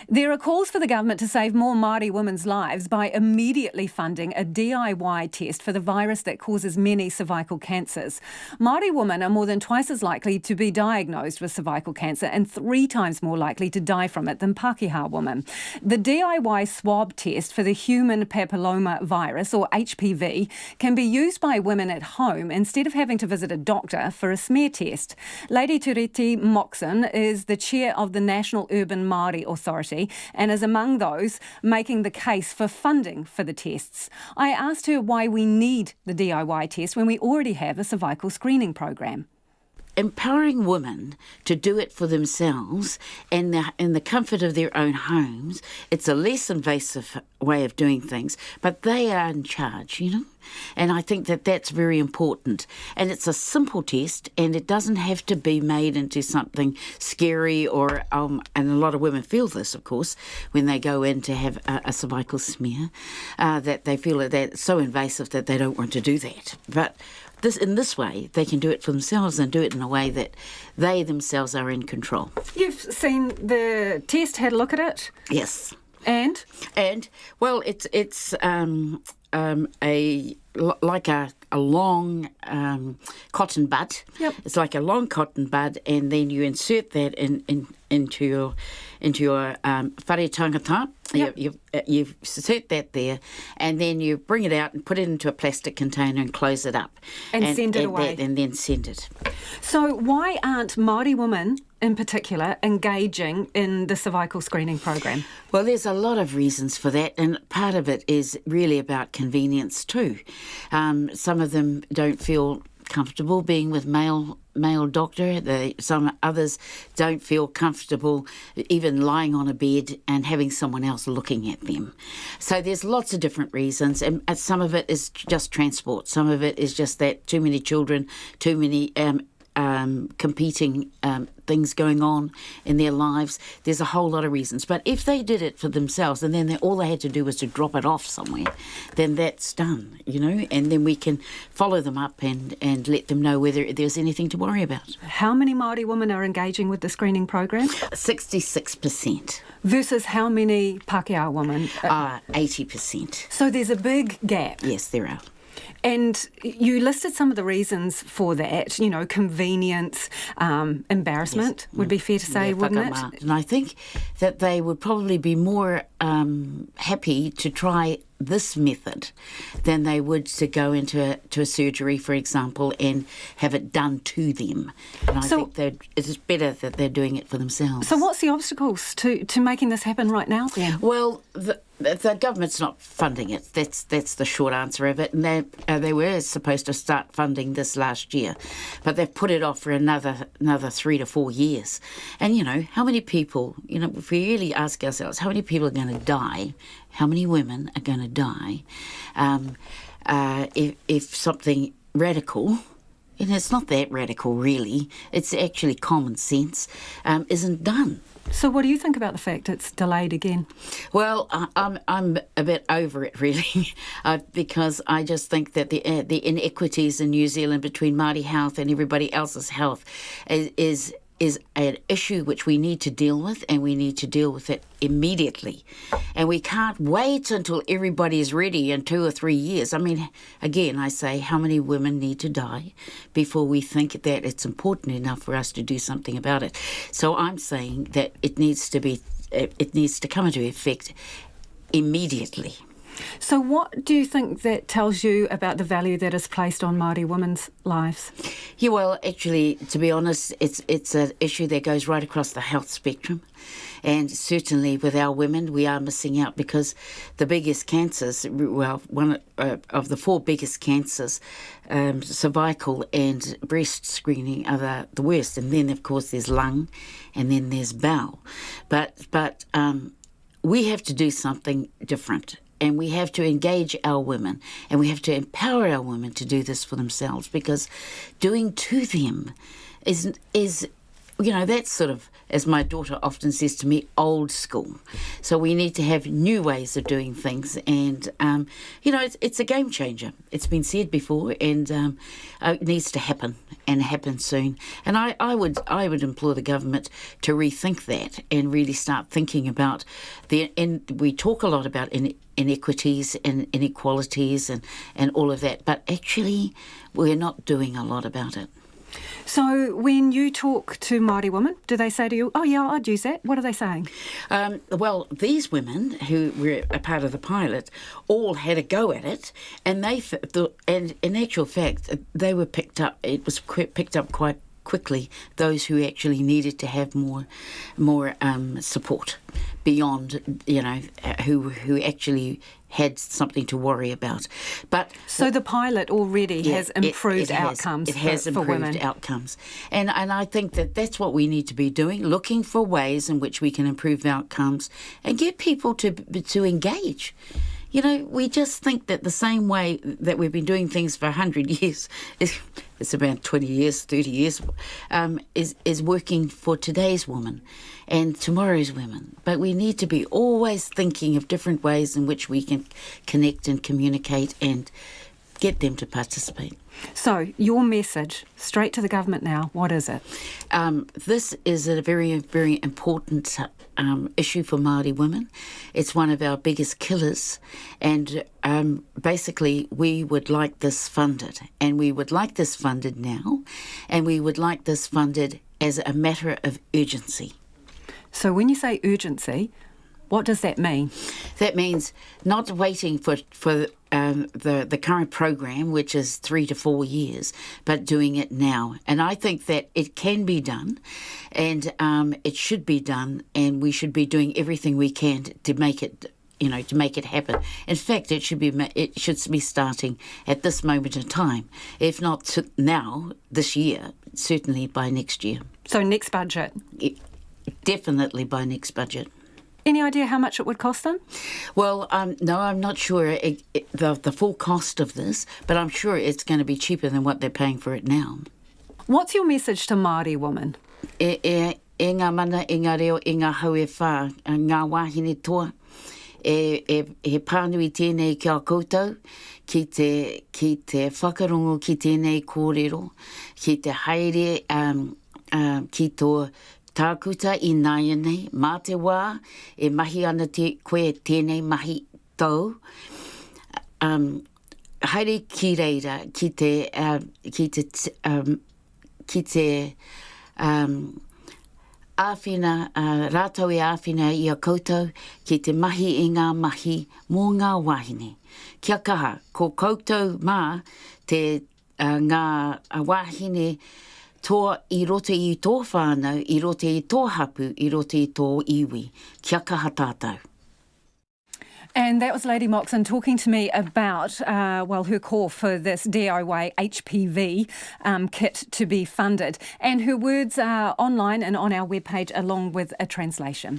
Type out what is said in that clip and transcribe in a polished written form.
There are calls for the government to save more Māori women's lives by immediately funding a DIY test for the virus that causes many cervical cancers. Māori women are more than twice as likely to be diagnosed with cervical cancer and 3 times more likely to die from it than Pākēhā women. The DIY swab test for the Human Papilloma Virus, or HPV, can be used by women at home instead of having to visit a doctor for a smear test. Lady Tureiti Moxon is the chair of the National Urban Māori Authority and is among those making the case for funding for the tests. I asked her why we need the DIY test when we already have a cervical screening program. Empowering women to do it for themselves in the comfort of their own homes. It's a less invasive way of doing things, but they are in charge, And I think that that's very important. And it's a simple test, and it doesn't have to be made into something scary or, and a lot of women feel this, of course, when they go in to have a cervical smear, that they feel that it's so invasive that they don't want to do that. But in this way, they can do it for themselves and do it in a way that they themselves are in control. You've seen the test, had a look at it? Yes. And well, it's like a long cotton bud. Yep. It's like a long cotton bud, and then you insert that into your whare tangata. Yep. You insert that there, and then you bring it out and put it into a plastic container and close it up. And send it away. And then send it. So why aren't Māori women in particular engaging in the cervical screening program? Well, there's a lot of reasons for that, and part of it is really about convenience too. Some of them don't feel comfortable being with male doctor. Some others don't feel comfortable even lying on a bed and having someone else looking at them. So there's lots of different reasons, and some of it is just transport. Some of it is just that too many children, too many competing things going on in their lives. There's a whole lot of reasons. But if they did it for themselves and then all they had to do was to drop it off somewhere, then that's done, and then we can follow them up and let them know whether there's anything to worry about. How many Māori women are engaging with the screening program? 66%. Versus how many Pākēhā women? 80%. So there's a big gap. Yes, there are. And you listed some of the reasons for that, convenience, embarrassment, would be fair to say, wouldn't it? And I think that they would probably be more happy to try this method than they would to go into a surgery, for example, and have it done to them. And I think it's better that they're doing it for themselves. So what's the obstacles to making this happen right now then? Well, the government's not funding it. That's the short answer of it. And they were supposed to start funding this last year, but they've put it off for another 3 to 4 years. And how many people? If we really ask ourselves, how many people are going to die? How many women are going to die if something radical? And it's not that radical, really. It's actually common sense, isn't done. So what do you think about the fact it's delayed again? Well, I'm a bit over it, really, because I just think that the inequities in New Zealand between Māori health and everybody else's health is an issue which we need to deal with, and we need to deal with it immediately. And we can't wait until everybody is ready in 2 or 3 years. I mean, again, I say, how many women need to die before we think that it's important enough for us to do something about it? So I'm saying that it needs to come into effect immediately. So what do you think that tells you about the value that is placed on Māori women's lives? Yeah, well, actually, to be honest, it's an issue that goes right across the health spectrum. And certainly with our women, we are missing out because the biggest cancers, one of the 4 biggest cancers, cervical and breast screening are the worst. And then, of course, there's lung, and then there's bowel. But we have to do something different. And we have to engage our women, and we have to empower our women to do this for themselves, because doing to them is that's sort of, as my daughter often says to me, old school. So we need to have new ways of doing things, and it's a game changer. It's been said before, and it needs to happen and happen soon. And I would implore the government to rethink that and really start thinking about and we talk a lot about inequities and inequalities and all of that, but actually we're not doing a lot about it. So when you talk to Māori women, do they say to you, oh yeah, I'd use that? What are they saying? Well, these women who were a part of the pilot all had a go at it, and and in actual fact, they were picked up. It was picked up quite quickly, those who actually needed to have more support beyond, who actually had something to worry about. But so the pilot already has improved outcomes it has for women. Improved outcomes. And I think that's what we need to be doing, looking for ways in which we can improve outcomes and get people to engage. We just think that the same way that we've been doing things for 100 years, it's about 20 years, 30 years, is working for today's woman and tomorrow's women. But we need to be always thinking of different ways in which we can connect and communicate and get them to participate. So your message, straight to the government now, what is it? This is a very, very important issue for Māori women. It's one of our biggest killers, and basically we would like this funded, and we would like this funded now, and we would like this funded as a matter of urgency. So when you say urgency, what does that mean? That means not waiting for the current program, which is 3 to 4 years, but doing it now. And I think that it can be done, and it should be done, and we should be doing everything we can to make it, to make it happen. In fact, it should be starting at this moment in time, if not now, this year, certainly by next year. So next budget? Definitely by next budget. Any idea how much it would cost them? Well, no, I'm not sure the full cost of this, but I'm sure it's going to be cheaper than what they're paying for it now. What's your message to Māori women? E ngā mana, e ngā reo, e ngā hau e whā, ngā wahine toa, he pānui tēnei kia koutou, ki te whakarongo ki tēnei kōrero, ki te haere, ki tō tākuta I nāia nei, mā te wā, e mahi ana koe tēnei mahi tau. Haere ki reira, ki te āwhina, rātau e āwhina I a koutou, ki te mahi I ngā mahi mō ngā wahine. Kia kaha, ko koutou mā te ngā wahine toa I roto I tō whānau, I roto I tō hapu, I roto I tō iwi. Kia kaha tātou. And that was Lady Moxon talking to me about, her call for this DIY HPV kit to be funded. And her words are online and on our webpage along with a translation.